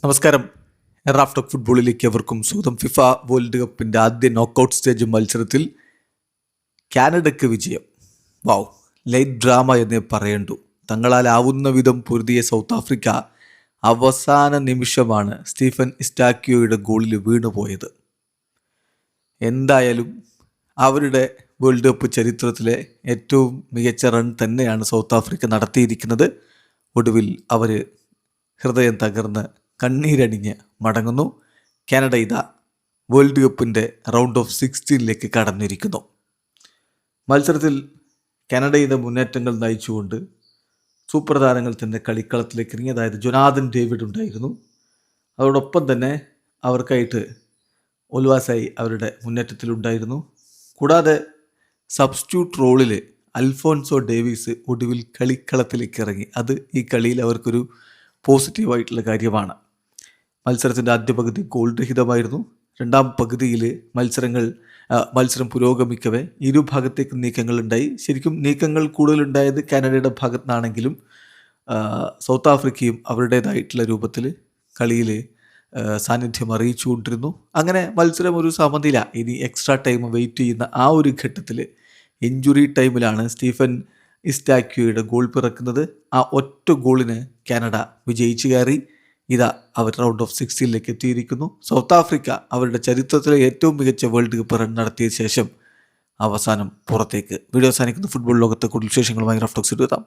നമസ്കാരം. Raf talk ഫുട്ബോളിലേക്ക് അവർക്കും സ്വാഗതം. ഫിഫ വേൾഡ് കപ്പിൻ്റെ ആദ്യ നോക്കൌട്ട് സ്റ്റേജ് മത്സരത്തിൽ കാനഡയ്ക്ക് വിജയം. വാവ്, ലൈറ്റ് ഡ്രാമ എന്നേ പറയണ്ടു. തങ്ങളാലാവുന്ന വിധം പൊരുതിയ സൗത്ത് ആഫ്രിക്ക അവസാന നിമിഷമാണ് സ്റ്റീഫൻ ഇസ്റ്റാക്യോയുടെ ഗോളിൽ വീണുപോയത്. എന്തായാലും അവരുടെ വേൾഡ് കപ്പ് ചരിത്രത്തിലെ ഏറ്റവും മികച്ച റൺ തന്നെയാണ് സൗത്ത് ആഫ്രിക്ക നടത്തിയിരിക്കുന്നത്. ഒടുവിൽ അവർ ഹൃദയം തകർന്ന് കണ്ണീരണിഞ്ഞ് മടങ്ങുന്നു. കാനഡ ഇതാ വേൾഡ് കപ്പിൻ്റെ റൗണ്ട് ഓഫ് 16 കടന്നിരിക്കുന്നു. മത്സരത്തിൽ കാനഡയുടെ മുന്നേറ്റങ്ങൾ നയിച്ചുകൊണ്ട് സൂപ്പർ താരങ്ങൾ തന്നെ കളിക്കളത്തിലേക്ക് ഇറങ്ങി. അതായത് ജൊനാഥൻ ഡേവിഡ് ഉണ്ടായിരുന്നു. അതോടൊപ്പം തന്നെ അവർക്കായിട്ട് ഒൽവാസായി അവരുടെ മുന്നേറ്റത്തിലുണ്ടായിരുന്നു. കൂടാതെ സബ്സ്റ്റിറ്റ്യൂട്ട് റോളിൽ അൽഫോൻസോ ഡേവിസ് ഒടുവിൽ കളിക്കളത്തിലേക്ക് ഇറങ്ങി. അത് ഈ കളിയിൽ അവർക്കൊരു പോസിറ്റീവായിട്ടുള്ള കാര്യമാണ്. മത്സരത്തിൻ്റെ ആദ്യ പകുതി ഗോൾ രഹിതമായിരുന്നു. രണ്ടാം പകുതിയിൽ മത്സരം പുരോഗമിക്കവേ ഇരുഭാഗത്തേക്കും നീക്കങ്ങളുണ്ടായി. ശരിക്കും നീക്കങ്ങൾ കൂടുതലുണ്ടായത് കാനഡയുടെ ഭാഗത്തു നിന്നാണെങ്കിലും സൗത്ത് ആഫ്രിക്കയും അവരുടേതായിട്ടുള്ള രൂപത്തിൽ കളിയിൽ സാന്നിധ്യം അറിയിച്ചുകൊണ്ടിരുന്നു. അങ്ങനെ മത്സരം ഒരു സമനില. ഇനി എക്സ്ട്രാ ടൈം വെയിറ്റ് ചെയ്യുന്ന ആ ഒരു ഘട്ടത്തിൽ ഇഞ്ചുറി ടൈമിലാണ് സ്റ്റീഫൻ ഇസ്റ്റാക്യോയുടെ ഗോൾ പിറക്കുന്നത്. ആ ഒറ്റ ഗോളിന് കാനഡ വിജയിച്ചു കയറി. ഇതാ അവർ റൗണ്ട് ഓഫ് 16 എത്തിയിരിക്കുന്നു. സൗത്ത് ആഫ്രിക്ക അവരുടെ ചരിത്രത്തിലെ ഏറ്റവും മികച്ച വേൾഡ് കപ്പ് റൺ നടത്തിയ ശേഷം അവസാനം പുറത്തേക്ക്. വീഡിയോ അവസാനിക്കുന്ന ഫുട്ബോൾ ലോകത്തെ കൂടുതൽ വിശേഷങ്ങളുമായി റാഫ് ടോക്സ് എത്താം.